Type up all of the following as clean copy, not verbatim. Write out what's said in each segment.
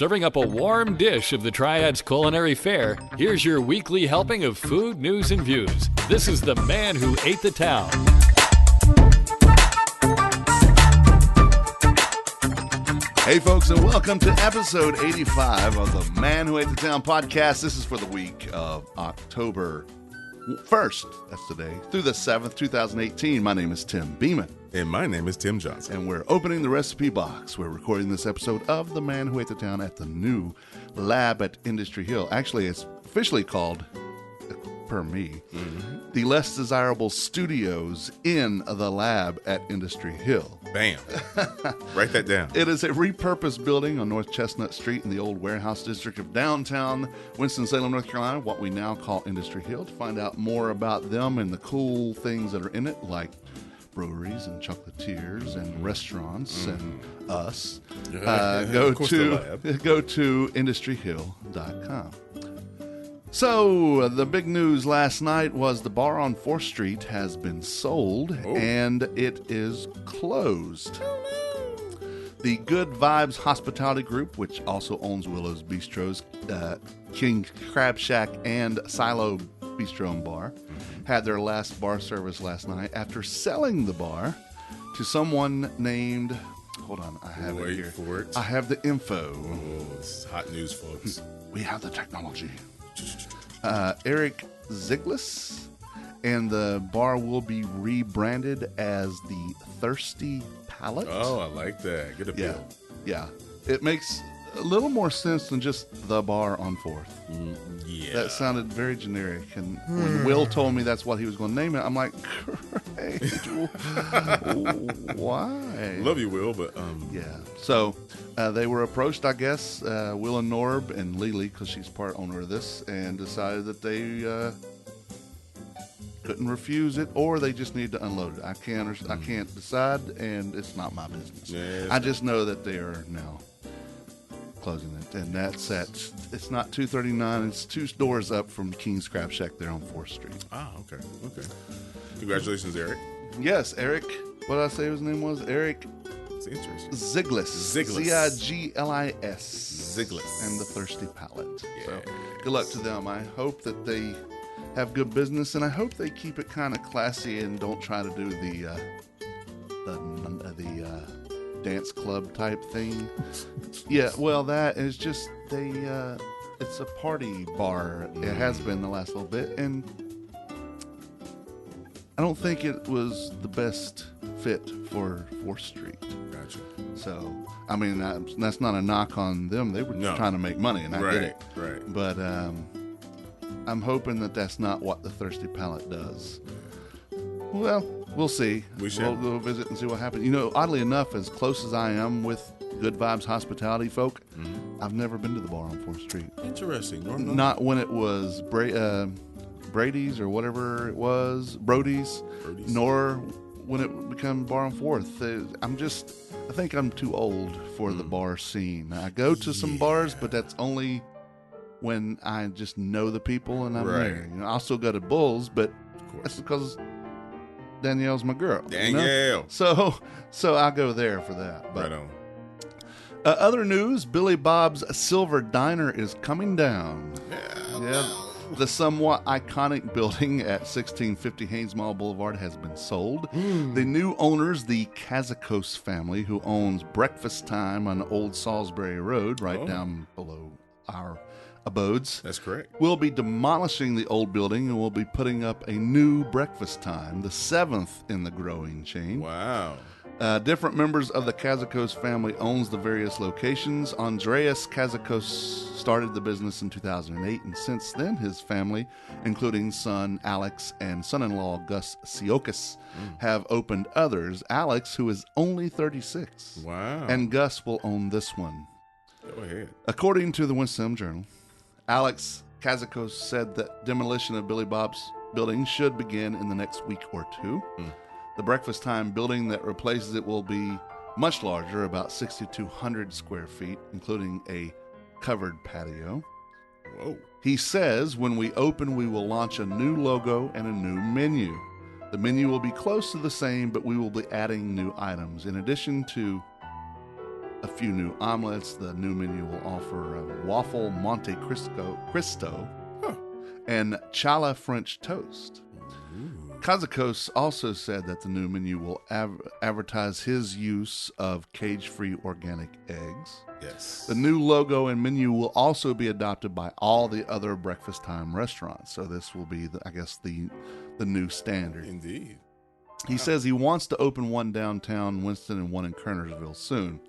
serving up a warm dish of the Triad's culinary fare, here's your weekly helping of food, news, and views. This is The Man Who Ate the Town. Hey folks, and welcome to episode 85 of the Man Who Ate the Town podcast. This is for the week of October 1st, that's today, through the 7th, 2018. My name is Tim Beeman. And my name is Tim Johnson. And we're opening the recipe box. We're recording this episode of The Man Who Ate the Town at the new lab at Industry Hill. Actually, it's officially called, per me, the Less Desirable Studios in the lab at Industry Hill. Bam. Write that down. It is a repurposed building on North Chestnut Street in the old warehouse district of downtown Winston-Salem, North Carolina, what we now call Industry Hill. To find out more about them and the cool things that are in it, like breweries and chocolatiers and restaurants and us, go to industryhill.com. So, the big news last night was the bar on 4th Street has been sold, and it is closed. The Good Vibes Hospitality Group, which also owns Willow's Bistros, King Crab Shack, and Silo Bistro and Bar, had their last bar service last night after selling the bar to someone named... Hold on, I have it here. Wait for it. I have the info. Oh, this is hot news, folks. We have the technology. Eric Ziglis, and the bar will be rebranded as the Thirsty Palate. Oh, I like that. Good appeal. Yeah. It makes a little more sense than just the bar on 4th. Yeah. That sounded very generic, and when Will told me that's what he was going to name it, I'm like, great. Why? Love you, Will, but Yeah. So they were approached, I guess, Will and Norb and Lily, because she's part owner of this, and decided that they couldn't refuse it, or they just need to unload it. I can't decide, and it's not my business. Yeah, I just know that they are now closing it, and that's it's not 239, it's 2 doors up from King's Crab Shack there on 4th Street. okay. Congratulations, Eric. Yes, Eric. What did I say his name was? Eric It's interesting. Ziglis. Ziglis. Ziglis. And the Thirsty Palate. Yeah. So, good luck to them. I hope that they have good business, and I hope they keep it kind of classy and don't try to do the dance club type thing. Yeah, well, that is just it's a party bar. It has been the last little bit, and I don't think it was the best fit for 4th Street. Gotcha. So, I mean, that's not a knock on them. They were just trying to make money, and I get it. Right. But I'm hoping that that's not what the Thirsty Palate does. Well, we'll see. We'll go visit and see what happens. You know, oddly enough, as close as I am with Good Vibes Hospitality folk, I've never been to the bar on 4th Street. Interesting. Not when it was Brady's or whatever it was, Brody's. Nor when it became bar on 4th. I think I'm too old for the bar scene. I go to some bars, but that's only when I just know the people and I'm there. You know, I'll still go to Bulls, but that's because Danielle's my girl. Danielle. You know? So I go there for that. But, right on. Other news, Billy Bob's Silver Diner is coming down. Yeah. The somewhat iconic building at 1650 Haynes Mall Boulevard has been sold. The new owners, the Casamigo family, who owns Breakfast Time on Old Salisbury Road, right down below our abodes. That's correct. Will be demolishing the old building and will be putting up a new Breakfast Time, the 7th in the growing chain. Wow. Different members of the Casamigo family owns the various locations. Andreas Casamigo started the business in 2008, and since then his family, including son Alex and son-in-law Gus Siokas, have opened others. Alex, who is only 36, wow, and Gus will own this one. Go ahead. According to the Winston Journal, Alex Casamigo said that demolition of Billy Bob's building should begin in the next week or two. The Breakfast Time building that replaces it will be much larger, about 6,200 square feet, including a covered patio. Whoa. He says when we open, we will launch a new logo and a new menu. The menu will be close to the same, but we will be adding new items. In addition to a few new omelets. The new menu will offer a waffle Monte Cristo and challah French toast. Kazakos also said that the new menu will advertise his use of cage-free organic eggs. Yes. The new logo and menu will also be adopted by all the other Breakfast Time restaurants. So this will be, the new standard. Indeed. He says he wants to open one downtown Winston and one in Kernersville soon.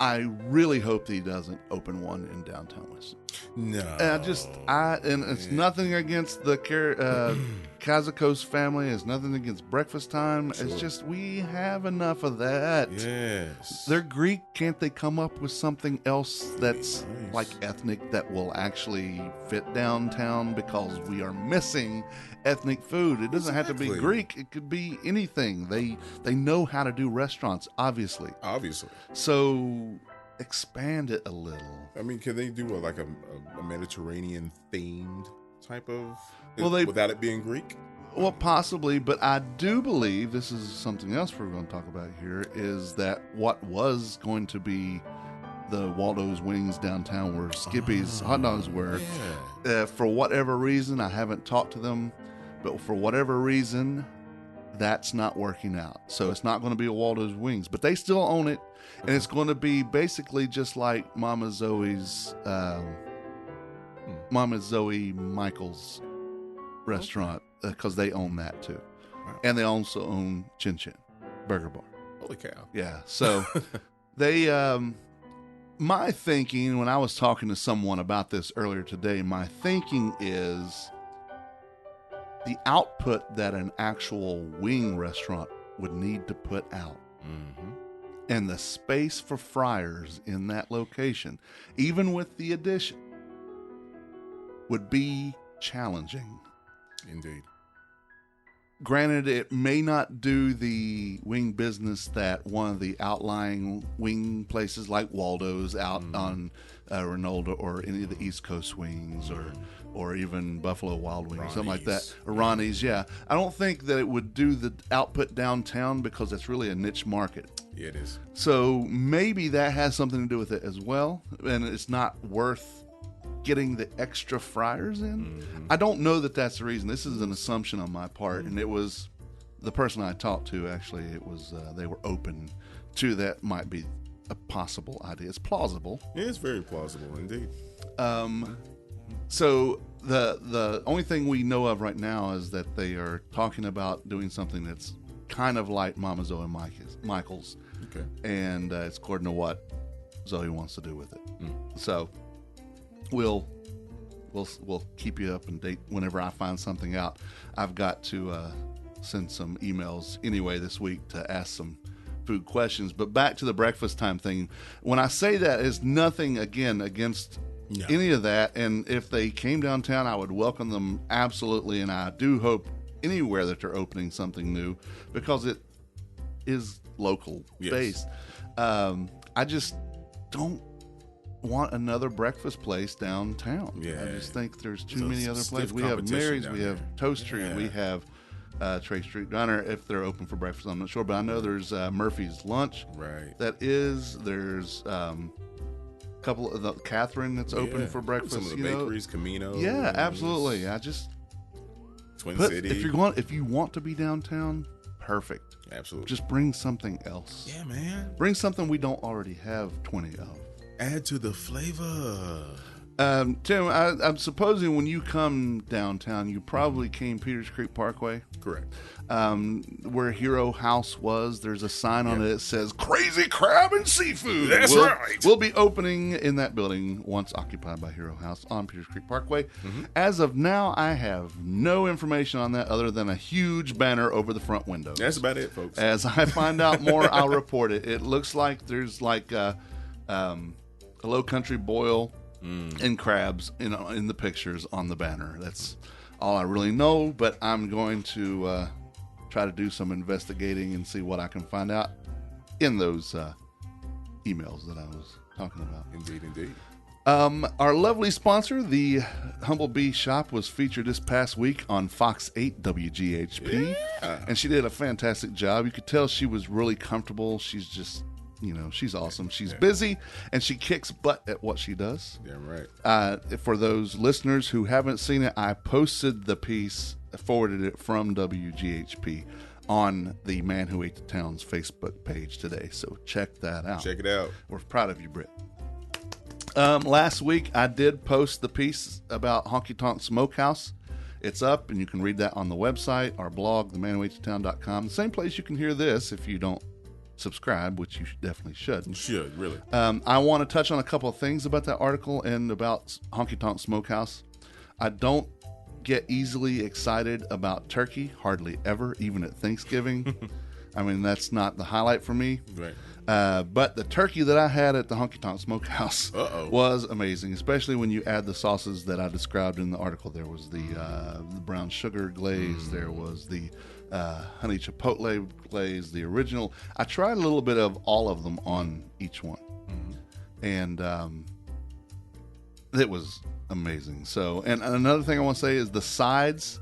I really hope that he doesn't open one in downtown Winston. No. And it's nothing against the Kazakos family. It's nothing against Breakfast Time. Sure. It's just we have enough of that. Yes. They're Greek. Can't they come up with something else that's nice. like ethnic that will actually fit downtown? Because we are missing ethnic food. It doesn't have to be Greek. It could be anything. They know how to do restaurants, obviously. So expand it a little. I mean, can they do a Mediterranean themed type of without it being Greek? Well, possibly, but I do believe this is something else we're going to talk about here, is that what was going to be the Waldo's Wings downtown where Skippy's hot dogs were, for whatever reason, I haven't talked to them, but for whatever reason, that's not working out. So it's not going to be a Waldo's Wings, but they still own it, and it's going to be basically just like Mama Zoe Michael's restaurant, because they own that too. Wow. And they also own Chin Chin Burger Bar. Holy cow. Yeah. So they, my thinking when I was talking to someone about this earlier today, my thinking is the output that an actual wing restaurant would need to put out. And the space for fryers in that location, even with the addition, would be challenging. Indeed. Granted, it may not do the wing business that one of the outlying wing places like Waldo's out on Ronaldo or any of the East Coast wings or even Buffalo Wild Wings, Ronnie's. something like that. Or Ronnie's, yeah. I don't think that it would do the output downtown because it's really a niche market. Yeah, it is. So maybe that has something to do with it as well, and it's not worth getting the extra fryers in. I don't know that that's the reason. This is an assumption on my part, and it was the person I talked to, actually, it was they were open to that might be a possible idea. It's plausible. Yeah, it's very plausible indeed. So the only thing we know of right now is that they are talking about doing something that's kind of like Mama Zoe and Michael's. Okay. And it's according to what Zoe wants to do with it. So we'll keep you up and date whenever I find something out. I've got to send some emails anyway this week to ask some food questions. But back to the Breakfast Time thing. When I say that, it's nothing again against any of that. And if they came downtown, I would welcome them absolutely. And I do hope anywhere that they're opening something new because it is local based. I just don't want another breakfast place downtown. I just think there's too many other places. We have Mary's, we have Toast Street, we have Trey Street Diner if they're open for breakfast. I'm not sure, but I know there's Murphy's Lunch. Right. There's couple of the Catherine that's open for breakfast. Some of the bakeries, Camino. Yeah, absolutely. I just Twin City. If you want to be downtown, perfect. Absolutely. Just bring something else. Yeah, man. Bring something we don't already have 20 of. Add to the flavor. Tim, I'm supposing when you come downtown, you probably came Peters Creek Parkway. Correct. Where Hero House was, there's a sign on it that says Crazy Crab and Seafood. That's right. We'll be opening in that building once occupied by Hero House on Peters Creek Parkway. As of now, I have no information on that other than a huge banner over the front window. That's about it, folks. As I find out more, I'll report it. It looks like there's like a low country boil and crabs in the pictures on the banner. That's all I really know, but I'm going to try to do some investigating and see what I can find out in those emails that I was talking about. Indeed. Our lovely sponsor, the Humble Bee Shop, was featured this past week on Fox 8 WGHP, and she did a fantastic job. You could tell she was really comfortable. She's just she's awesome. She's busy, and she kicks butt at what she does. Damn right. For those listeners who haven't seen it, I posted the piece, forwarded it from WGHP on the Man Who Ate the Town's Facebook page today. So check that out. Check it out. We're proud of you, Britt. Last week, I did post the piece about Honky Tonk Smokehouse. It's up, and you can read that on the website, our blog, themanwhoatetown.com. The same place you can hear this if you don't subscribe, which you definitely should. You should, really. I want to touch on a couple of things about that article and about Honky Tonk Smokehouse. I don't get easily excited about turkey, hardly ever, even at Thanksgiving. I mean, that's not the highlight for me. Right. But the turkey that I had at the Honky Tonk Smokehouse was amazing, especially when you add the sauces that I described in the article. There was the brown sugar glaze. There was the honey chipotle glaze, the original. I tried a little bit of all of them on each one. And it was amazing. So, and another thing I want to say is the sides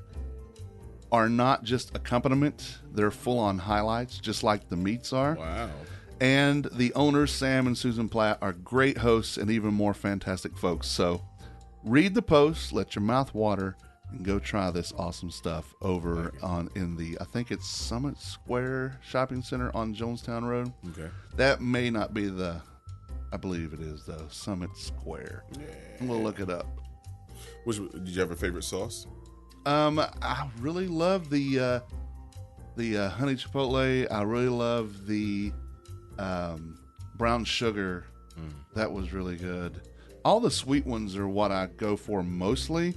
are not just accompaniment. They're full-on highlights, just like the meats are. Wow. And the owners, Sam and Susan Platt, are great hosts and even more fantastic folks. So read the post, let your mouth water, and go try this awesome stuff over in the, I think it's Summit Square Shopping Center on Jonestown Road. Okay. That may not be I believe it is, though, Summit Square. Yeah. We'll look it up. Did you have a favorite sauce? I really love the honey chipotle. I really love the brown sugar. That was really good. All the sweet ones are what I go for mostly.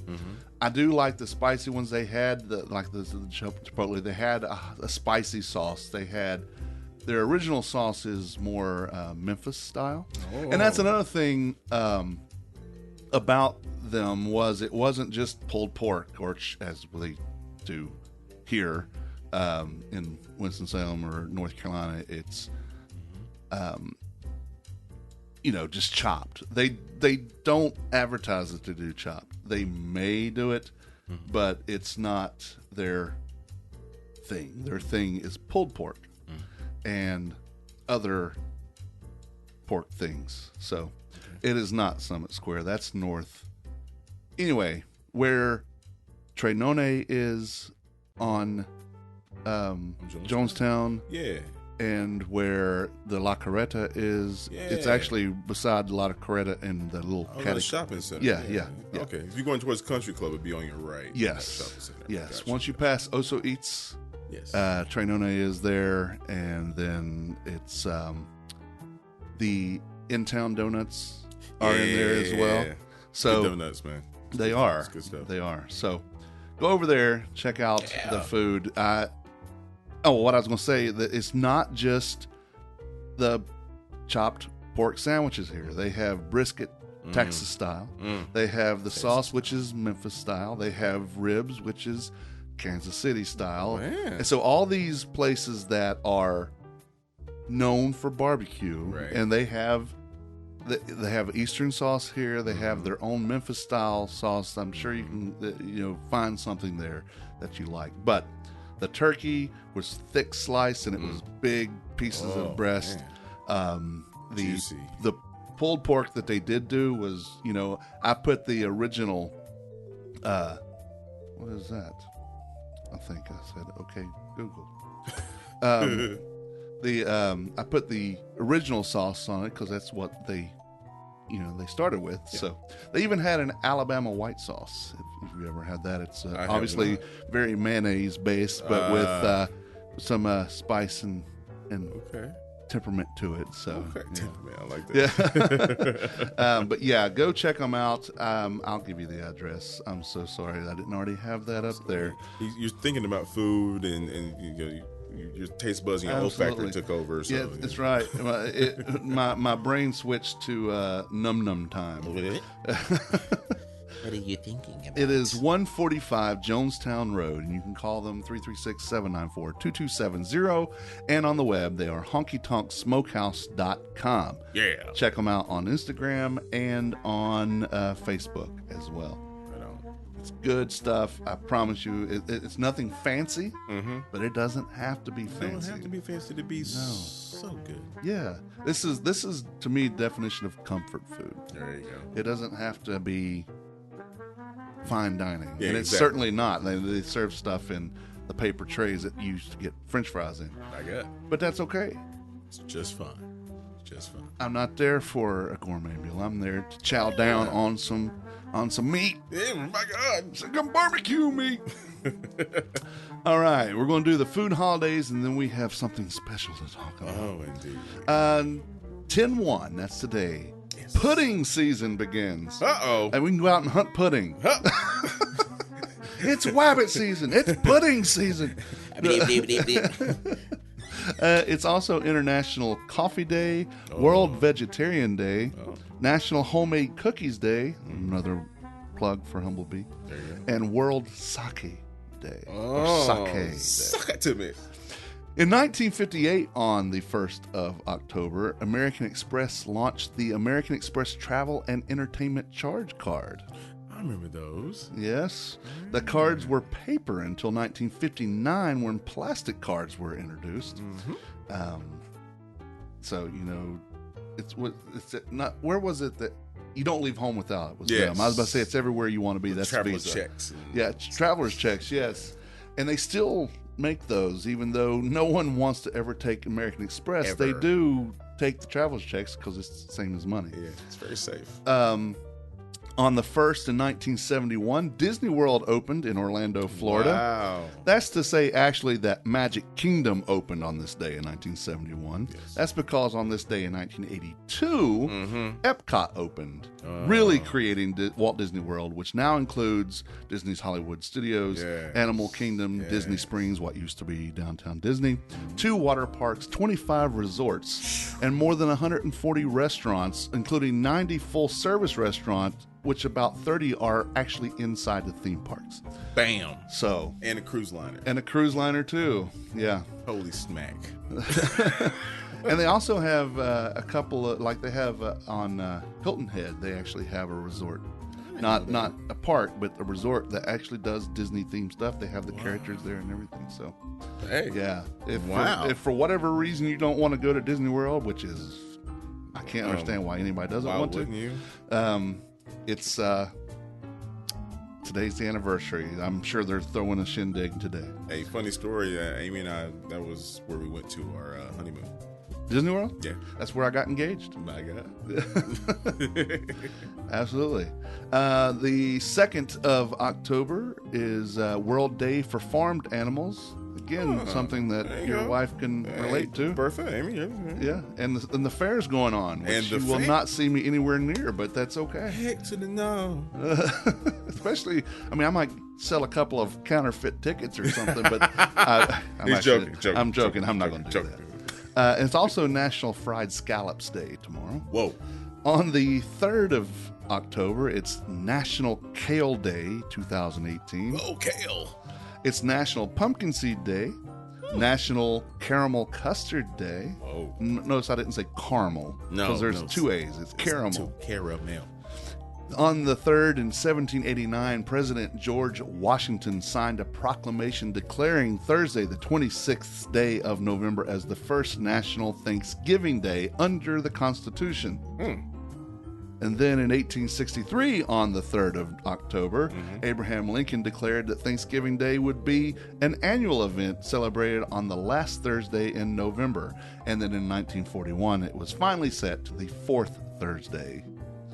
I do like the spicy ones. They had the chipotle. They had a spicy sauce. They had their original sauce is more Memphis style, and that's another thing about them was it wasn't just pulled pork, or as they do here in Winston-Salem or North Carolina. It's just chopped. They don't advertise it to do chopped. They may do it, but it's not their thing. Their thing is pulled pork and other pork things. So it is not Summit Square. That's north. Anyway, where Trenone is on Jonestown. Yeah. And where the La Carreta is, it's actually beside the La Carreta and the little shopping center. Yeah. Okay. If you're going towards Country Club, it'd be on your right. Yes. Yes. Gotcha. Once you pass Oso Eats, Trenone is there, and then it's the In-Town Donuts are in there as well. So good donuts, man. They are. That's good stuff. They are. So go over there, check out the food. What I was going to say, that it's not just the chopped pork sandwiches here. They have brisket, Texas style. They have the sauce, which is Memphis style. They have ribs, which is Kansas City style. Man. And so all these places that are known for barbecue, and they have Eastern sauce here. They have their own Memphis style sauce. I'm sure you can find something there that you like. But the turkey was thick sliced, and it was big pieces of breast. Juicy. The pulled pork that they did do was, I put the original. What is that? I think I said, okay, Google. I put the original sauce on it because that's what they started with. Yeah. So they even had an Alabama white sauce. If you ever had that, it's obviously very mayonnaise based, but with some spice and temperament to it. So temperament, I like that. Yeah. But yeah, go check them out. I'll give you the address. I'm so sorry I didn't already have that up there. You're thinking about food, and your taste buds and your olfactory took over. So, that's right. My brain switched to num time. What are you thinking about? It is 145 Jonestown Road, and you can call them 336-794-2270. And on the web, they are honkytonksmokehouse.com. Yeah. Check them out on Instagram and on Facebook as well. Right on. It's good stuff. I promise you. It's nothing fancy, but it doesn't have to be fancy. It doesn't have to be fancy to be so good. Yeah. This is to me definition of comfort food. There you go. It doesn't have to be fine dining. Yeah, and it's certainly not. They serve stuff in the paper trays that you used to get French fries in. I get it. But that's okay. It's just fine. Just fine. I'm not there for a gourmet meal. I'm there to chow down on some meat. Yeah, my God. So come barbecue me. All right, we're going to do the food holidays, and then we have something special to talk about. Oh, indeed. 10/1, that's today. Yes. Pudding season begins. Uh-oh. And we can go out and hunt pudding. It's wabbit season. It's pudding season. It's also International Coffee Day, World Vegetarian Day, National Homemade Cookies Day, another plug for Humblebee, there you go, and World Sake Day. Sake Day. Suck it to me. In 1958, on the 1st of October, American Express launched the American Express Travel and Entertainment Charge Card. I remember those. Yes. The cards were paper until 1959 when plastic cards were introduced. So, where was it that you don't leave home without it? Was them. I was about to say it's everywhere you want to be. That's traveler's Visa. checks. Yeah, traveler's checks, yes. And they still make those, even though no one wants to ever take American Express. Ever. They do take the traveler's checks because it's the same as money. Yeah, it's very safe. On the 1st in 1971, Disney World opened in Orlando, Florida. Wow. That's to say, actually, that Magic Kingdom opened on this day in 1971. Yes. That's because on this day in 1982, Epcot opened, really creating Walt Disney World, which now includes Disney's Hollywood Studios, Animal Kingdom, Disney Springs, what used to be Downtown Disney, 2 water parks, 25 resorts, and more than 140 restaurants, including 90 full-service restaurants, which about 30 are actually inside the theme parks. Bam. So. And a cruise liner. And a cruise liner, too. Yeah. Holy smack. And they also have a couple of, like they have on Hilton Head, they actually have a resort. Not a park, but a resort that actually does Disney-themed stuff. They have the characters there and everything. So, hey. Yeah. If for whatever reason you don't want to go to Disney World, which is, I can't understand why anybody doesn't want to. Why wouldn't you? It's today's the anniversary. I'm sure they're throwing a shindig today. Hey, funny story. Amy and I, that was where we went to our honeymoon. Disney World? Yeah. That's where I got engaged. My God. Absolutely. The 2nd of October is World Day for Farmed Animals. Again, something that your wife can relate to. Bertha, Amy. Yeah, and the fair's going on, which you will not see me anywhere near, but that's okay. Heck to the no. Especially, I might sell a couple of counterfeit tickets or something, but I'm joking. I'm joking. I'm not going to do that. And it's also National Fried Scallops Day tomorrow. Whoa. On the 3rd of October, it's National Kale Day 2018. Oh, kale. It's National Pumpkin Seed Day, National Caramel Custard Day. Oh. Notice I didn't say caramel, because there's 2 A's. It's caramel. Caramel. On the 3rd in 1789, President George Washington signed a proclamation declaring Thursday, the 26th day of November, as the first National Thanksgiving Day under the Constitution. And then in 1863, on the 3rd of October, Abraham Lincoln declared that Thanksgiving Day would be an annual event celebrated on the last Thursday in November. And then in 1941, it was finally set to the 4th Thursday.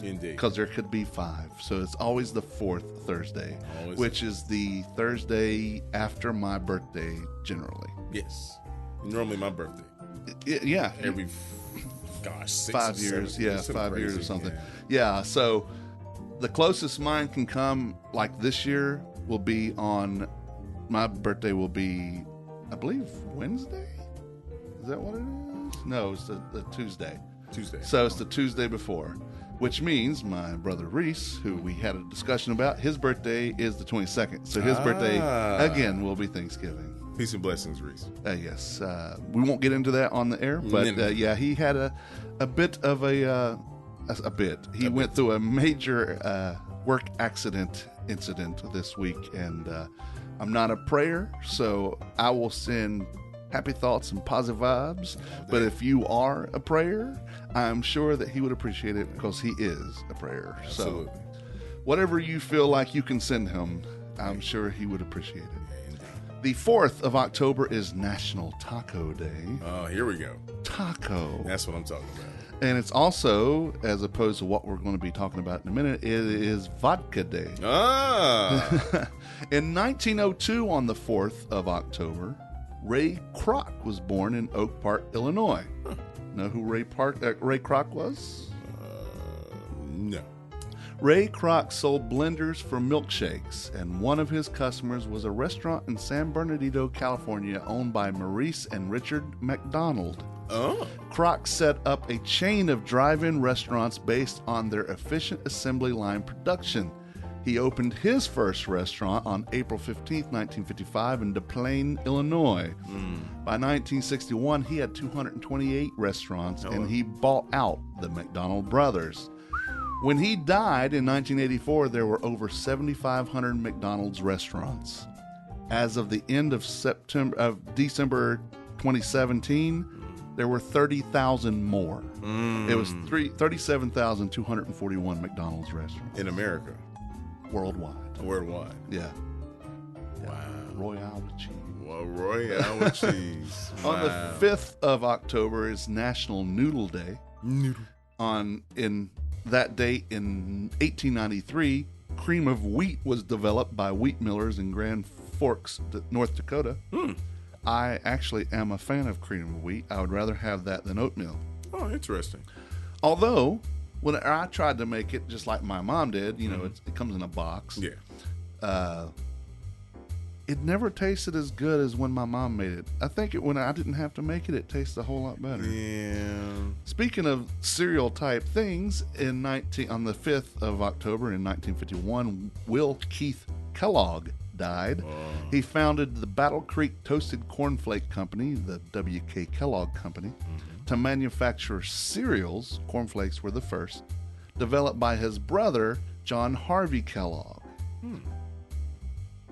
Indeed. Because there could be 5. So it's always the 4th Thursday, which is the Thursday after my birthday, generally. Yes. Normally my birthday. Yeah. Every 6 5 years. 7 Yeah, 5 years or something. Yeah, so the closest mine can come, like this year, will be on, my birthday will be, I believe, Wednesday? Is that what it is? No, it's the Tuesday. So it's the Tuesday before, which means my brother Reese, who we had a discussion about, his birthday is the 22nd. So his birthday, again, will be Thanksgiving. Peace and blessings, Reese. Yes. We won't get into that on the air, but yeah, he had a bit of a bit. He went through a major work accident incident this week, and I'm not a prayer, so I will send happy thoughts and positive vibes. But if you are a prayer, I'm sure that he would appreciate it because he is a prayer. Absolutely. So whatever you feel like you can send him, I'm sure he would appreciate it. The 4th of October is National Taco Day. Oh, here we go. Taco. That's what I'm talking about. And it's also, as opposed to what we're going to be talking about in a minute, it is Vodka Day. Ah. In 1902, on the 4th of October, Ray Kroc was born in Oak Park, Illinois. Know who Ray Kroc was? No. Ray Kroc sold blenders for milkshakes, and one of his customers was a restaurant in San Bernardino, California, owned by Maurice and Richard McDonald. Oh. Kroc set up a chain of drive-in restaurants based on their efficient assembly line production. He opened his first restaurant on April 15, 1955 in Des Plaines, Illinois. By 1961, he had 228 restaurants, and he bought out the McDonald brothers. When he died in 1984, there were over 7,500 McDonald's restaurants. As of the end of December 2017, there were 30,000 more. It was 37,241 McDonald's restaurants. In America? Worldwide. Worldwide. Yeah. Wow. Royale with cheese. Well, Royale with cheese. Wow. On the 5th of October is National Noodle Day. Noodle. In that date in 1893, cream of wheat was developed by wheat millers in Grand Forks, North Dakota. I actually am a fan of cream of wheat. I would rather have that than oatmeal. Oh, interesting. Although, when I tried to make it just like my mom did, you know, it comes in a box. Yeah. It never tasted as good as when my mom made it. I think when I didn't have to make it, it tastes a whole lot better. Yeah. Speaking of cereal type things, on the 5th of October in 1951, Will Keith Kellogg died. He founded the Battle Creek Toasted Cornflake Company, the W.K. Kellogg Company, to manufacture cereals. Cornflakes were the first, developed by his brother, John Harvey Kellogg.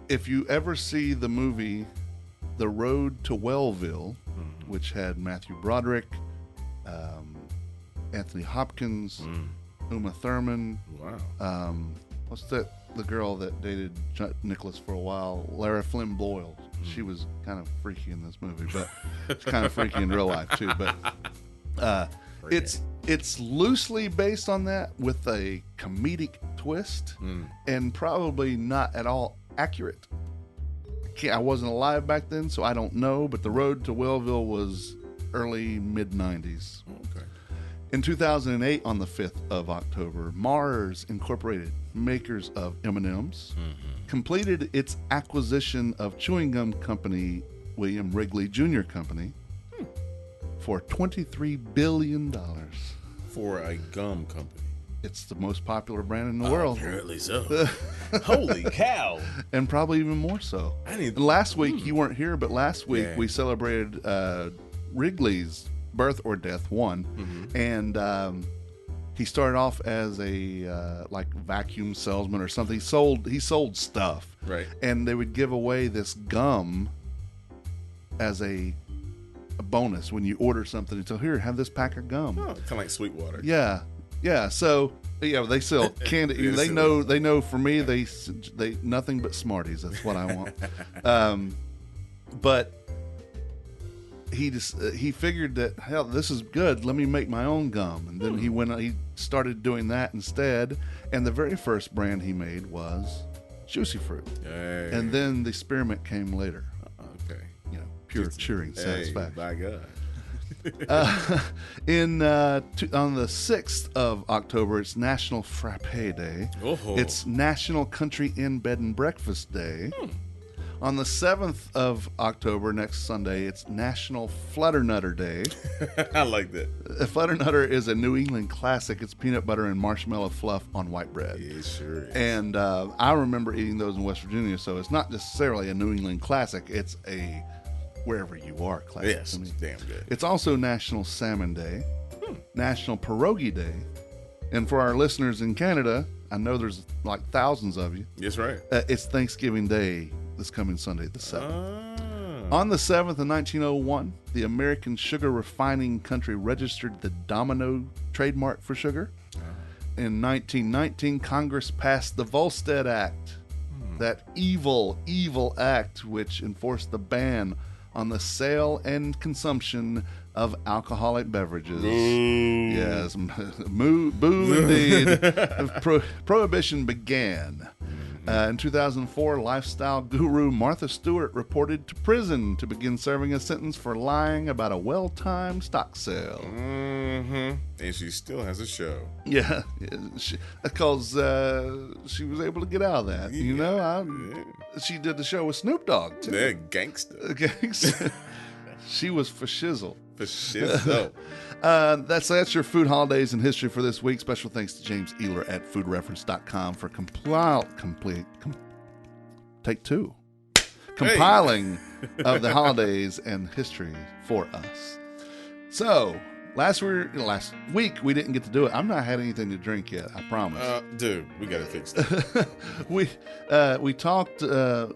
If you ever see the movie The Road to Wellville, which had Matthew Broderick, Anthony Hopkins, Uma Thurman, what's that? The girl that dated Nicholas for a while, Lara Flynn Boyle. She was kind of freaky in this movie, but she's kind of freaky in real life too. But it's loosely based on that with a comedic twist, and probably not at all accurate. I wasn't alive back then, so I don't know. But The Road to Wellville was early mid-90s. Okay. In 2008, on the 5th of October, Mars Incorporated, makers of M&Ms, completed its acquisition of chewing gum company William Wrigley Jr. Company for $23 billion. For a gum company. It's the most popular brand in the world. Apparently so. Holy cow. And probably even more so. Last week, you weren't here, but last week we celebrated Wrigley's birth or death, and he started off as a like vacuum salesman or something. He sold stuff, right? And they would give away this gum as a bonus when you order something. So here, have this pack of gum. Oh, kind of like Sweetwater. Yeah. So they sell candy. They know. For me, they nothing but Smarties. That's what I want. But he figured that, hell, this is good. Let me make my own gum. And then he started doing that instead. And the very first brand he made was Juicy Fruit. Hey. And then the spearmint came later. Okay. Pure cheering satisfaction. By God. On the 6th of October, it's National Frappe Day. It's National Country Inn Bed and Breakfast Day. On the 7th of October, next Sunday, it's National Flutternutter Day. I like that. A Flutternutter is a New England classic. It's peanut butter and marshmallow fluff on white bread. Yeah, it sure is. And I remember eating those in West Virginia, so it's not necessarily a New England classic. It's a wherever you are classic. Yes, damn good. It's also National Salmon Day, National Pierogi Day, and for our listeners in Canada, I know there's like thousands of you. That's right. It's Thanksgiving Day this coming Sunday, the 7th. Ah. On the 7th of 1901, the American sugar refining country registered the Domino trademark for sugar. In 1919, Congress passed the Volstead Act, that evil, evil act which enforced the ban on the sale and consumption of alcoholic beverages. Boo. Yes, boo indeed. Prohibition began. In 2004, lifestyle guru Martha Stewart reported to prison to begin serving a sentence for lying about a well-timed stock sale. Mm-hmm. And she still has a show. Yeah, because she was able to get out of that. You know, she did the show with Snoop Dogg, too. They're gangster. She was for shizzle. For shizzle. That's your food holidays and history for this week. Special thanks to James Ealer at foodreference.com for compiling of the holidays and history for us. So, last week we didn't get to do it. I've not had anything to drink yet, I promise. Dude, we got to fix that. we talked the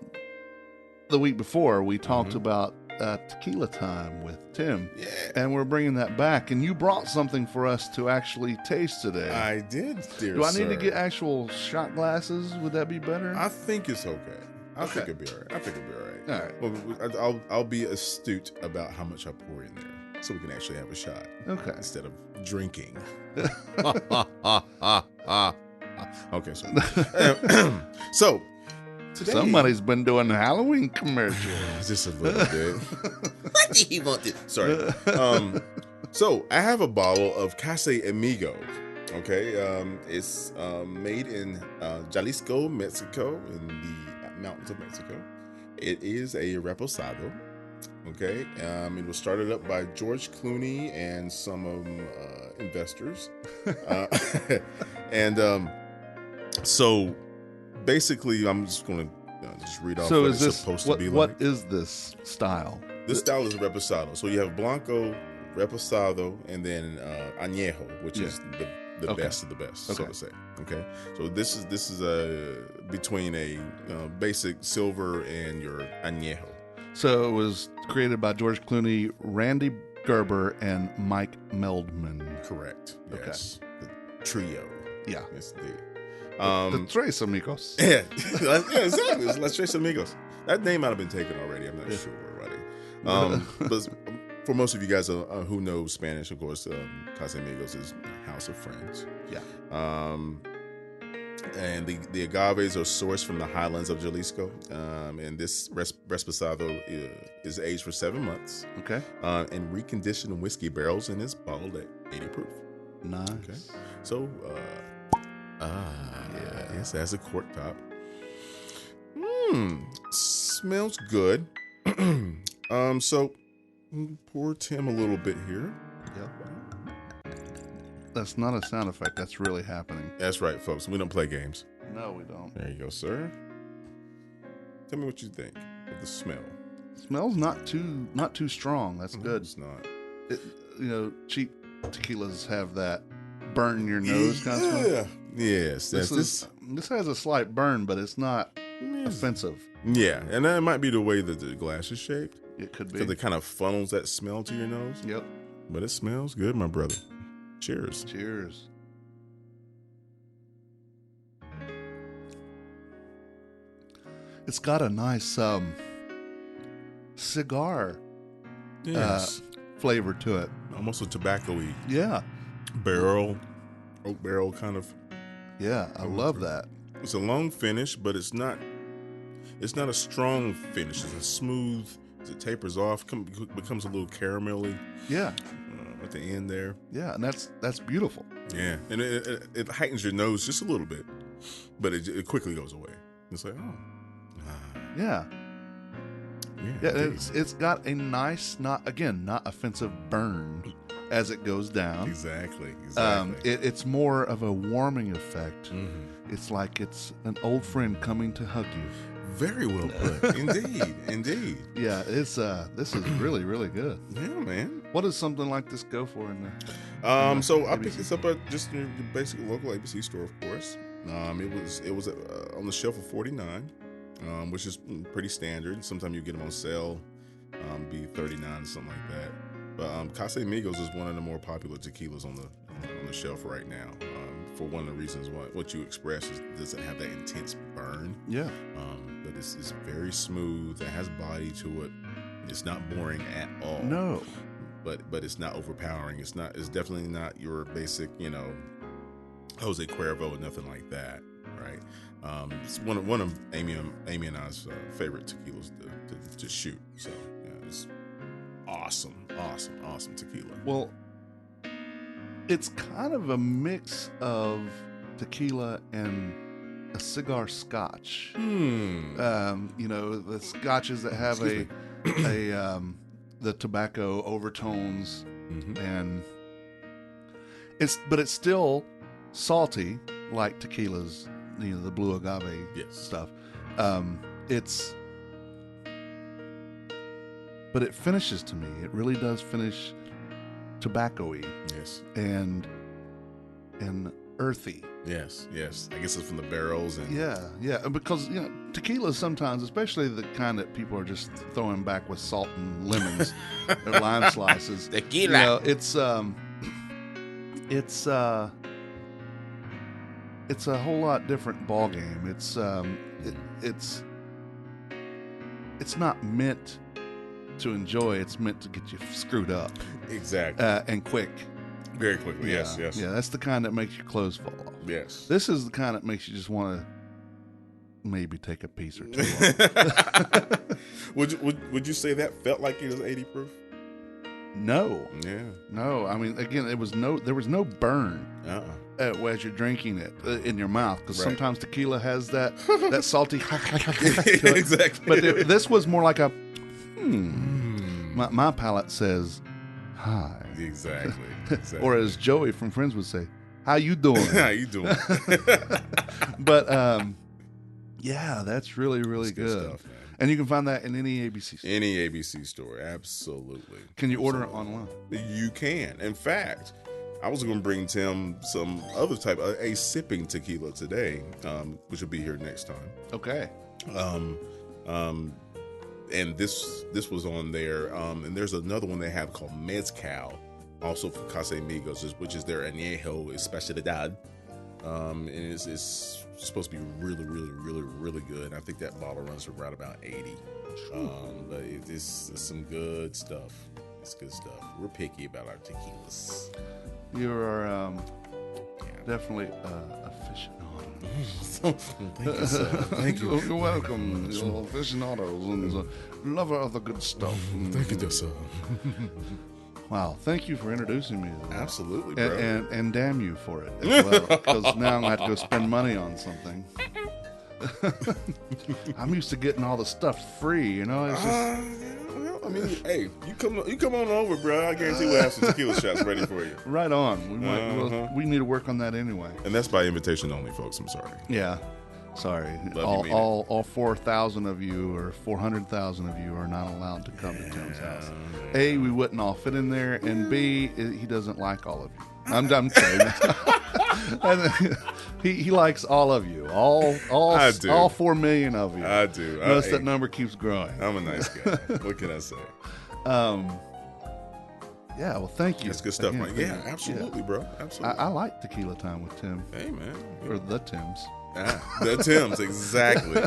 week before. We talked about Tequila Time with Tim. Yeah. And we're bringing that back. And you brought something for us to actually taste today. I did, dear Do I sir. need to get actual shot glasses? Would that be better? I think it's okay. I think it'll be all right. All right. Well, I'll be astute about how much I pour in there so we can actually have a shot. Okay. Instead of drinking. Okay, so today, somebody's been doing Halloween commercials. Just a little bit. What do you want to? Sorry. So I have a bottle of Casamigo. Okay, it's made in Jalisco, Mexico, in the mountains of Mexico. It is a reposado. Okay, it was started up by George Clooney and some investors, and so basically, I'm just going to just read off what it's supposed to be like. What is this style? This style is reposado. So you have Blanco, Reposado, and then Añejo, which is the best of the best, so to say. Okay, so this is between a basic silver and your Añejo. So it was created by George Clooney, Randy Gerber, and Mike Meldman. Correct. Yes. Okay. The trio. Yeah. Yes, the Tres Amigos. Yeah, exactly. It's Las Tres Amigos. That name might have been taken already. I'm not sure already. But for most of you guys who know Spanish, of course, Casamigos is House of Friends. Yeah. And the agaves are sourced from the highlands of Jalisco. And this reposado is aged for 7 months. Okay. And reconditioned in whiskey barrels and is bottled at 80 proof. Nice. Okay. So, yes, it has a cork top. Smells good. So pour Tim a little bit here. Yep. That's not a sound effect. That's really happening. That's right, folks. We don't play games. No, we don't. There you go, sir. Tell me what you think of the smell. Smells not too strong. That's good. It's not. Cheap tequilas have that burn your nose kind of smell. Yes. This has a slight burn, but it's not offensive. Yeah, and that might be the way that the glass is shaped. It could be. Because it kind of funnels that smell to your nose. Yep. But it smells good, my brother. Cheers. Cheers. It's got a nice cigar flavor to it. Almost a tobacco-y. Yeah. Oak barrel kind of. Yeah, I love that. It's a long finish, but it's not a strong finish. It's a smooth, as it tapers off, becomes a little caramelly. Yeah. At the end there. Yeah, and that's beautiful. Yeah, and it heightens your nose just a little bit, but it quickly goes away. It's like, yeah. Yeah, it's got a nice, not offensive burn as it goes down. Exactly. It's more of a warming effect. Mm-hmm. It's like it's an old friend coming to hug you. Very well put. Indeed. Yeah, this is really, really good. Yeah, man. What does something like this go for in there? So I picked this up at just your basic local ABC store, of course. It was on the shelf for $49, which is pretty standard. Sometimes you get them on sale, be $39, something like that. But Casamigos is one of the more popular tequilas on the shelf right now. For one of the reasons what you expressed is it doesn't have that intense burn. Yeah. But it's very smooth. It has body to it. It's not boring at all. No. But it's not overpowering. It's definitely not your basic, Jose Cuervo or nothing like that, right? It's one of Amy and I's favorite tequilas to shoot. So yeah, it's awesome tequila. Well, it's kind of a mix of tequila and a cigar scotch. The scotches that have the tobacco overtones, and it's still salty like tequilas, the blue agave stuff. But it finishes, to me, it really does finish tobacco-y. Yes. And earthy. Yes. I guess it's from the barrels and Yeah, because tequila sometimes, especially the kind that people are just throwing back with salt and lemons or lime slices. Tequila. It's a whole lot different ball game. It's not meant to enjoy. It's meant to get you screwed up. Exactly. And quick. Very quickly. Yeah, Yes. Yeah, that's the kind that makes your clothes fall off. Yes. This is the kind that makes you just want to maybe take a piece or two. Would you say that felt like it was 80 proof? No. Yeah. No. I mean, again, there was no burn as you're drinking it in your mouth, because sometimes tequila has that salty. Exactly. But this was more like a. My palate says, "Hi." Exactly. Or as Joey from Friends would say, "How you doing?" How you doing? But yeah, that's really, really good stuff, man. And you can find that in any ABC store. Any ABC store, absolutely. Can you order it online? You can. In fact, I was going to bring Tim some other type of a sipping tequila today, which will be here next time. Okay. And this was on there. And there's another one they have called Mezcal, also from Casamigos, which is their Añejo Especialidad. And it's supposed to be really, really, really, really good. I think that bottle runs for around about 80. But it's some good stuff. It's good stuff. We're picky about our tequilas. You are definitely aficionado. Thank you, sir. Thank you. You're welcome. You're aficionados and lover of the good stuff. Thank you, dear sir. Wow, thank you for introducing me to that. Absolutely, bro. And damn you for it as well, because now I'm going to have to go spend money on something. I'm used to getting all the stuff free, It's just... I mean, hey, you come on over, bro. I guarantee we'll have some tequila shots ready for you. Right on. We need to work on that anyway. And that's by invitation only, folks. I'm sorry. Yeah. Sorry. Love you, all 4,000 of you or 400,000 of you are not allowed to come to Tim's house. A, we wouldn't all fit in there, and B, he doesn't like all of you. I'm kidding. he likes all of you. All 4 million of you. I do. Notice that number keeps growing. I'm a nice guy. What can I say? Yeah, well, thank you. That's good stuff, again, right? Yeah, absolutely, bro. Absolutely. I like Tequila Time with Tim. Hey, man. Or the Tims. The Tims, exactly.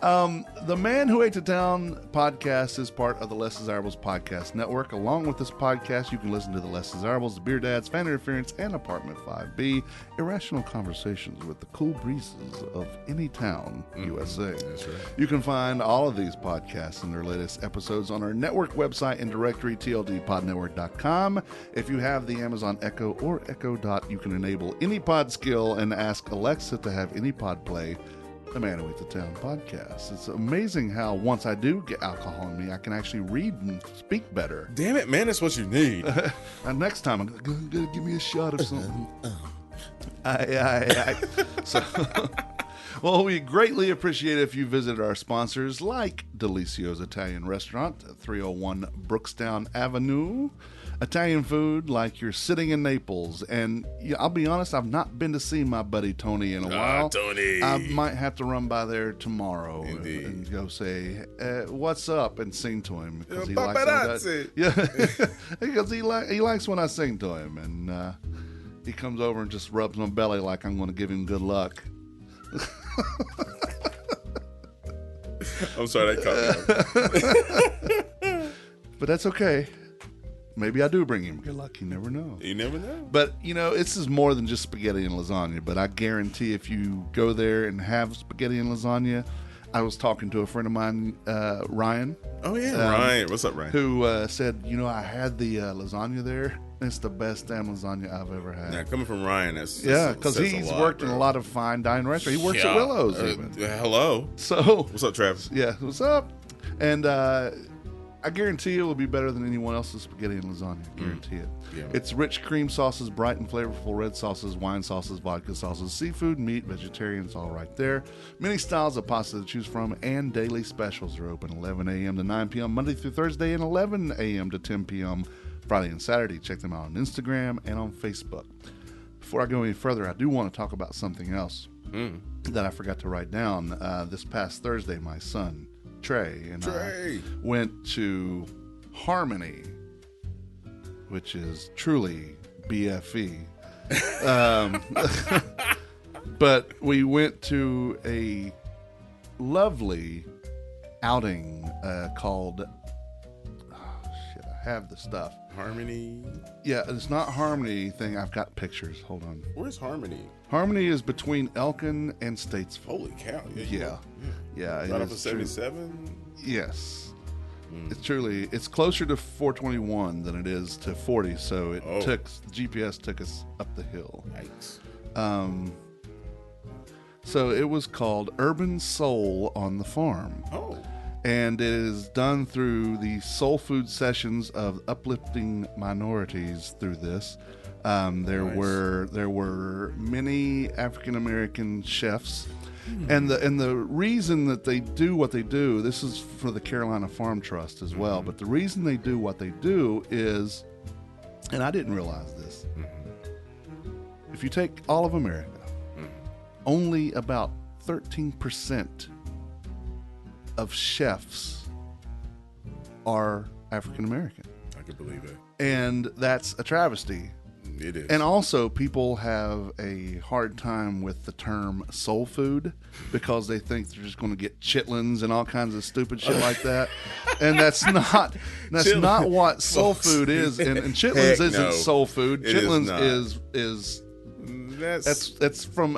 The Man Who Ate the Town podcast is part of the Less Desirables podcast network. Along with this podcast, you can listen to the Less Desirables, the Beer Dads, Fan Interference, and Apartment 5B, irrational conversations with the cool breezes of any town, USA. That's right. You You can find all of these podcasts and their latest episodes on our network website and directory, tldpodnetwork.com. If you have the Amazon Echo or Echo Dot, you can enable any pod skill and ask Alexa to have any pod play the Man Who Ate the Town podcast. It's amazing how once I do get alcohol in me, I can actually read and speak better. Damn it, man, that's what you need. And next time, I'm going to give me a shot of something. So, well, we greatly appreciate it if you visit our sponsors like Delicio's Italian Restaurant at 301 Brookstown Avenue. Italian food like you're sitting in Naples. And I'll be honest, I've not been to see my buddy Tony in a while. Tony. I might have to run by there tomorrow Indeed. and go say, what's up, and sing to him. Because he Paparazzi. because he likes when I sing to him. And he comes over and just rubs my belly like I'm going to give him good luck. I'm sorry, that caught me up. But that's okay. Maybe I do bring him good luck. You never know. You never know. But, this is more than just spaghetti and lasagna. But I guarantee if you go there and have spaghetti and lasagna, I was talking to a friend of mine, Ryan. Oh, yeah, Ryan. What's up, Ryan? Who said, I had the lasagna there. It's the best damn lasagna I've ever had. Now, coming from Ryan, that's because he's worked in a lot of fine dining restaurants. He works at Willow's even. Hello. So, what's up, Travis? Yeah, what's up? And I guarantee it will be better than anyone else's spaghetti and lasagna. I guarantee it. Yeah. It's rich cream sauces, bright and flavorful red sauces, wine sauces, vodka sauces, seafood, meat, vegetarian. It's all right there. Many styles of pasta to choose from, and daily specials are open 11 a.m. to 9 p.m. Monday through Thursday, and 11 a.m. to 10 p.m. Friday and Saturday. Check them out on Instagram and on Facebook. Before I go any further, I do want to talk about something else that I forgot to write down. This past Thursday, my son, Trey, and I went to Harmony, which is truly BFE. But we went to a lovely outing called... I have the stuff. Harmony? Yeah, it's not Harmony thing. I've got pictures. Hold on. Where's Harmony? Harmony is between Elkin and Statesville. Holy cow. Yeah. Right off of 77? Yes. It's closer to 421 than it is to 40, so GPS took us up the hill. Yikes. So it was called Urban Soul on the Farm. Oh. And it is done through the soul food sessions of uplifting minorities through this. There were many African American chefs, and the reason that they do what they do, this is for the Carolina Farm Trust as well. But the reason they do what they do is, and I didn't realize this, if you take all of America, only about 13% of chefs are African American. I can believe it. And that's a travesty. It is. And also, people have a hard time with the term soul food because they think they're just going to get chitlins and all kinds of stupid shit like that. And that's not what soul food is. And chitlins isn't soul food. Chitlins is that's from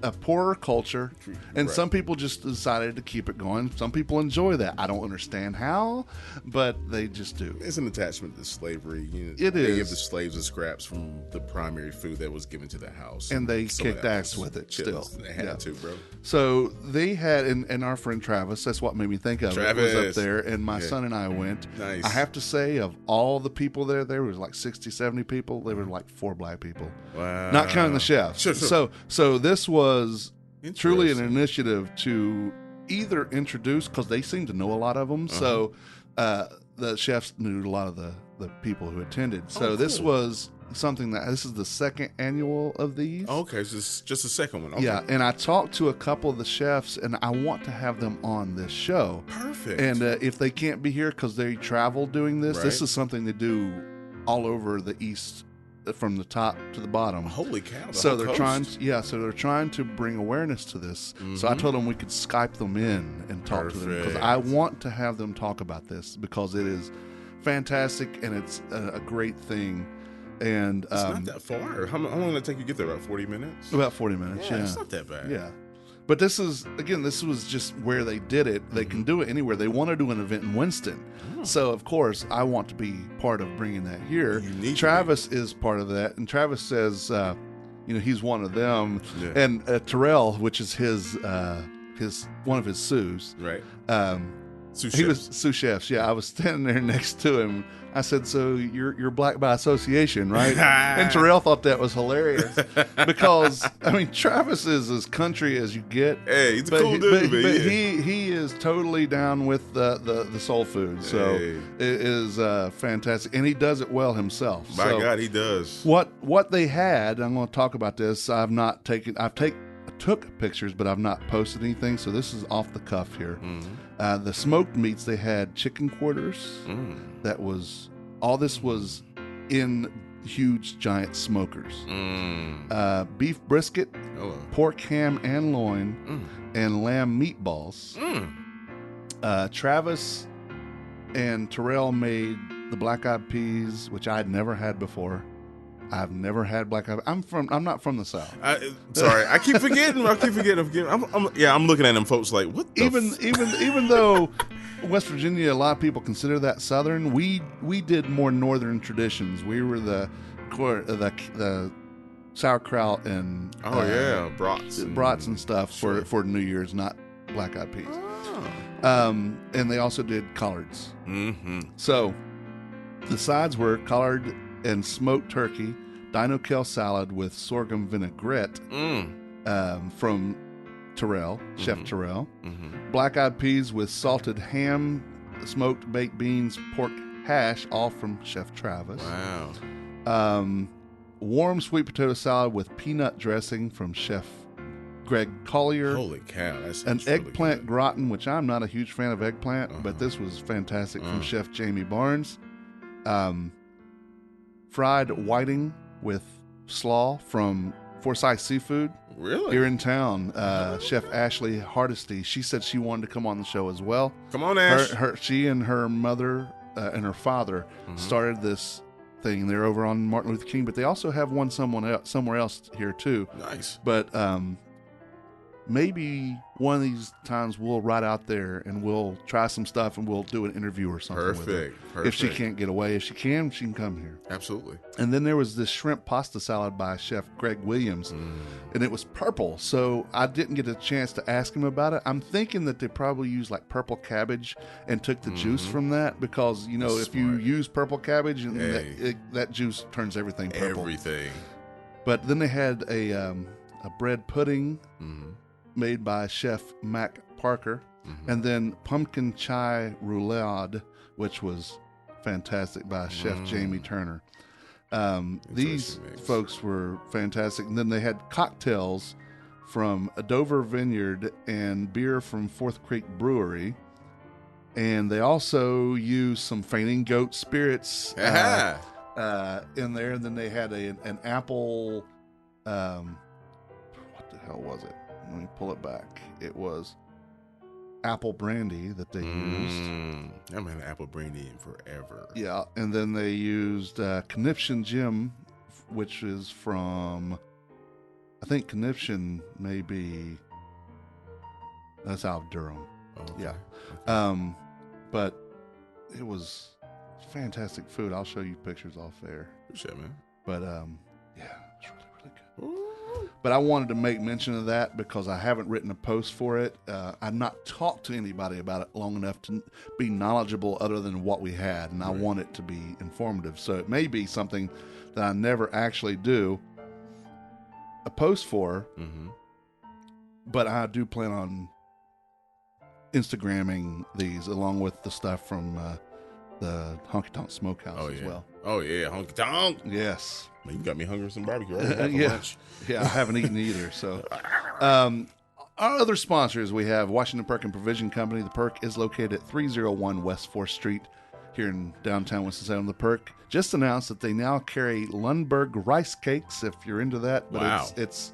a poorer culture, and some people just decided to keep it going. Some people enjoy that. I don't understand how, but they just do. It's an attachment to slavery. It they is. give the slaves the scraps from the primary food that was given to the house, and they kicked ass with it. Still, they had to, bro. So they had, and our friend Travis. That's what made me think of it. Was up there, and my son and I went. Nice. I have to say, of all the people there was like 60, 70 people. There were like 4 black people. Wow. Not counting the chefs. Sure. So this was truly an initiative to either introduce, because they seem to know a lot of them. So the chefs knew a lot of the people who attended. So cool. This was something this is the second annual of these. Okay, so it's just the second one. Okay. Yeah, and I talked to a couple of the chefs, and I want to have them on this show. Perfect. And if they can't be here because they travel doing this, this is something they do all over the East, from the top to the bottom. Holy cow! So they're trying to bring awareness to this. So I told them we could Skype them in and talk to them, because I want to have them talk about this, because it is fantastic and it's a great thing. And it's not that far. How long did it take you to get there? About 40 minutes? About 40 minutes, yeah. It's not that bad. Yeah. But this was just where they did it. They can do it anywhere. They want to do an event in Winston. So, of course, I want to be part of bringing that here. Travis is part of that. And Travis says, he's one of them. Yeah. And Terrell, which is his one of his sous. Right. Sous He was chefs. sous chefs. Yeah, I was standing there next to him. I said, "So you're black by association, right?" And Terrell thought that was hilarious because I mean Travis is as country as you get. Hey, he's a but cool he, dude, but, man. but Yeah. he is totally down with the soul food. So Hey. it is fantastic, and he does it well himself. My so God, he does. what they had, I'm going to talk about this. I took pictures, but I've not posted anything. So this is off the cuff here. The smoked meats, they had chicken quarters. That was all. This was in huge giant smokers. Beef brisket, pork ham and loin, and lamb meatballs. Travis and Terrell made the black eyed peas, which I had never had before. I've never had black eyed. I'm not from the South. Sorry, I keep forgetting. I'm looking at them folks like, what? Even though West Virginia, a lot of people consider that Southern. We did more Northern traditions. We were the sauerkraut and brats and stuff for New Year's, not black eyed peas. And they also did collards. So the sides were collard and smoked turkey, dino kale salad with sorghum vinaigrette from Terrell, Chef Terrell, black-eyed peas with salted ham, smoked baked beans, pork hash, all from Chef Travis. Wow. Warm sweet potato salad with peanut dressing from Chef Greg Collier. Holy cow, that's an really eggplant good. gratin, which I'm not a huge fan of eggplant, but this was fantastic from Chef Jamie Barnes. Fried whiting with slaw from Forsyth Seafood. Really? Here in town. Chef Ashley Hardesty, she said she wanted to come on the show as well. Come on, Ash. She and her mother and her father started this thing. They're over on Martin Luther King, but they also have one somewhere else here too. Nice. But maybe one of these times we'll ride out there and we'll try some stuff and we'll do an interview or something with her. Perfect. If she can't get away. If she can come here. Absolutely. And then there was this shrimp pasta salad by Chef Greg Williams, and it was purple. So I didn't get a chance to ask him about it. I'm thinking that they probably used like purple cabbage and took the juice from that because, you know, That's if you smart. use purple cabbage, and that juice turns everything purple. Everything. But then they had a bread pudding made by Chef Mac Parker, and then pumpkin chai roulade, which was fantastic by Chef Jamie Turner. These mix. folks were fantastic. And then they had cocktails from a Dover Vineyard and beer from Fourth Creek Brewery. And they also used some Fainting Goat spirits in there. And then they had an apple, what the hell was it? Let me pull it back. It was apple brandy that they used. I haven't had apple brandy in forever. Yeah, and then they used Conniption Jim, which is from, I think Conniption may be, that's out of Durham. Okay. Yeah. But it was fantastic food. I'll show you pictures off there. Appreciate it, man. But yeah, it's really, really good. Ooh. But I wanted to make mention of that because I haven't written a post for it. I've not talked to anybody about it long enough to be knowledgeable other than what we had, and I want it to be informative. So it may be something that I never actually do a post for, but I do plan on Instagramming these along with the stuff from the Honky Tonk Smokehouse as well. Oh, yeah, Honky Tonk. Yes. Man, you got me hungry for some barbecue. Right? Yeah, I haven't eaten either. So, our other sponsors, we have Washington Perk and Provision Company. The Perk is located at 301 West 4th Street here in downtown Winston-Salem. The Perk just announced that they now carry Lundberg rice cakes, if you're into that. But it's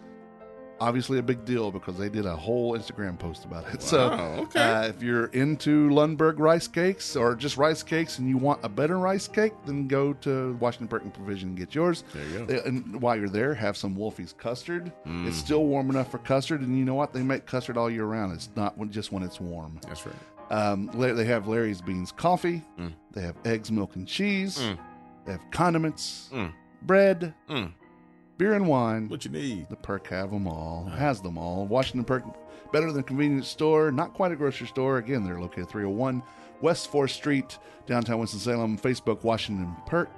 obviously a big deal because they did a whole Instagram post about it. Wow, so if you're into Lundberg rice cakes or just rice cakes and you want a better rice cake, then go to Washington Perk and Provision and get yours. There you go. And while you're there, have some Wolfie's custard. It's still warm enough for custard, and you know what? They make custard all year round. It's not just when it's warm. That's right. They have Larry's Beans Coffee. They have eggs, milk, and cheese. They have condiments, bread, beer and wine. What you need. The Perk have them all. Has them all. Washington Perk, better than a convenience store. Not quite a grocery store. Again, they're located 301 West 4th Street, downtown Winston-Salem. Facebook, Washington Perk.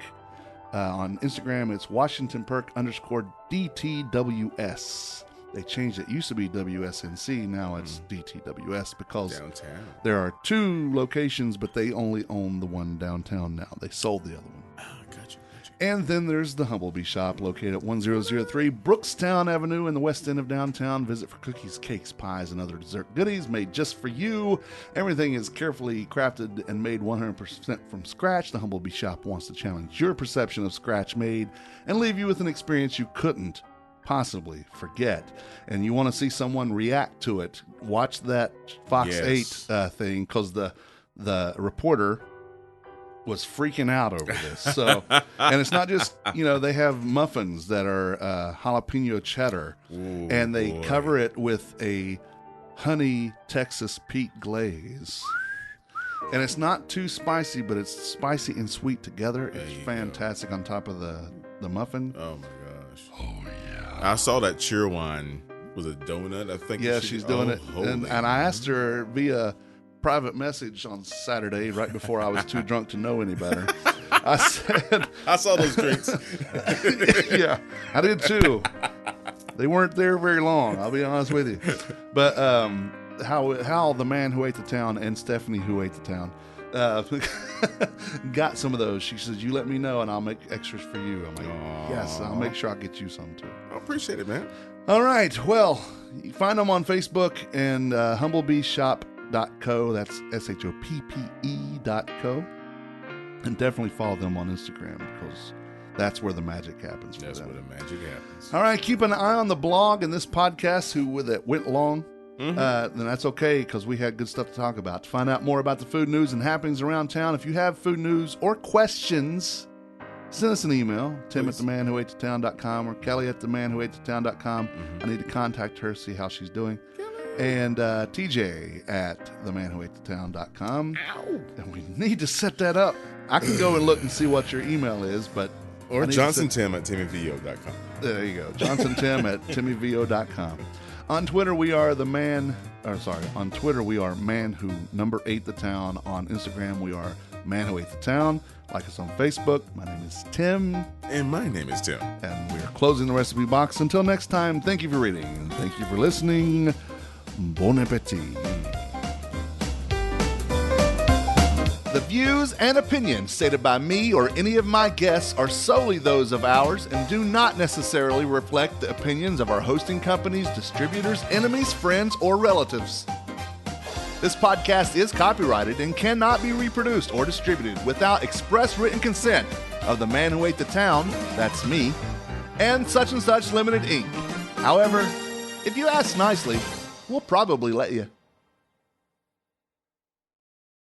On Instagram, it's WashingtonPerk_DTWS. They changed it. It used to be WSNC. Now it's DTWS because Downtown. there are 2 locations, but they only own the one downtown now. They sold the other one. Gotcha. And then there's the Humblebee Shop located at 1003 Brookstown Avenue in the west end of downtown. Visit for cookies, cakes, pies, and other dessert goodies made just for you. Everything is carefully crafted and made 100% from scratch. The Humblebee Shop wants to challenge your perception of scratch made and leave you with an experience you couldn't possibly forget. And you want to see someone react to it. Watch that Fox 8 thing, because the reporter was freaking out over this. So, and it's not just, they have muffins that are jalapeno cheddar. Ooh, and they boy. cover it with a honey Texas Pete glaze. And it's not too spicy, but it's spicy and sweet together. It's fantastic on top of the muffin. Oh my gosh. Oh yeah. I saw that Cheerwine was a donut. I think. Yeah, she's doing it. And I asked her via private message on Saturday, right before I was too drunk to know any better. I said, I saw those drinks. yeah, I did too. They weren't there very long, I'll be honest with you. But how the man who ate the town and Stephanie who ate the town got some of those. She says, you let me know and I'll make extras for you. I'm like, yes, I'll make sure I'll get you some too. I appreciate it, man. All right, well, you find them on Facebook and humblebeeshop.co. That's SHOPPE.co. And definitely follow them on Instagram, because that's where the magic happens. That's where the magic happens. All right, keep an eye on the blog and this podcast that went long. Then that's okay, because we had good stuff to talk about. To find out more about the food news and happenings around town, if you have food news or questions, send us an email, Tim@themanwhoatetown.com or Kelly@themanwhoatetown.com. I need to contact her, see how she's doing. And TJ@themanwhoatetown.com. And we need to set that up. I can go and look and see what your email is, but... Or JohnsonTim@TimmyVO.com. There you go. JohnsonTim@TimmyVO.com. On Twitter, we are on Twitter, we are Man Who ate the Town. On Instagram, we are Man Who Ate the Town. Like us on Facebook. My name is Tim. And my name is Tim. And we are closing the recipe box. Until next time, thank you for reading. Thank you for listening. Bon appetit. The views and opinions stated by me or any of my guests are solely those of ours and do not necessarily reflect the opinions of our hosting companies, distributors, enemies, friends, or relatives. This podcast is copyrighted and cannot be reproduced or distributed without express written consent of the man who ate the town, that's me, and Such Limited Inc. However, if you ask nicely, we'll probably let you.